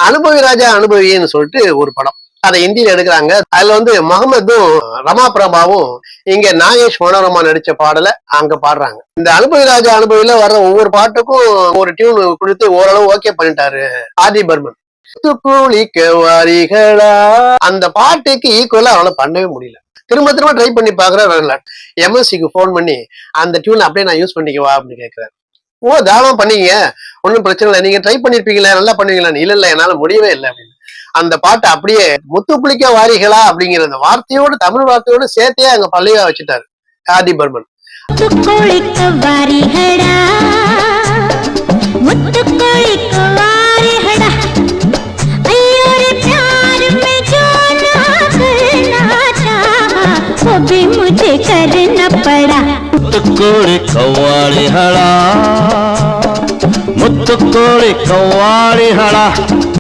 அனுபவி ராஜா அனுபவின்னு சொல்லிட்டு ஒரு படம். அதை ஹிந்தியில எடுக்கிறாங்க. அதுல முகமதும் ரமா பிரபாவும் இங்க நாகேஷ் மனோரமா நடிச்ச பாடல அங்க பாடுறாங்க. இந்த அனுபவி ராஜா அனுபவியில வர்ற ஒவ்வொரு பாட்டுக்கும் ஒரு டியூன் கொடுத்து ஓரளவு ஓகே பண்ணிட்டாரு ஆர்.டி. பர்மன். குளிக்க வாரிகளா அந்த பாட்டுக்கு ஈக்குவலா அவனால பண்ணவே முடியல. திரும்ப திரும்ப ட்ரை பண்ணி பாக்குற எம்எஸ்சிக்கு போன் பண்ணி அந்த டியூன் அப்படியே நான் யூஸ் பண்ணிக்கவா அப்படின்னு கேட்கிறாரு. ஓ தாராளமா பண்ணீங்க, ஒன்னும் பிரச்சனை இல்லை, நீங்க ட்ரை பண்ணிருப்பீங்களா, நல்லா பண்ணுவீங்களா? இல்ல என்னால முடியவே இல்லை அப்படின்னு. அந்த பாட்டு அப்படியே முத்து குளிக்க வாரிகளா அப்படிங்கிற அந்த வார்த்தையோடு தமிழ் வார்த்தையோடு சேர்த்தே அங்க பள்ளியா வச்சுட்டாரு ஆர்.டி. பர்மன். मुझे करना पड़ा मुत्तुकोड़ी कव्वाड़ी हड़ा मुत्तुकोड़ी कव्वाड़ी हड़ा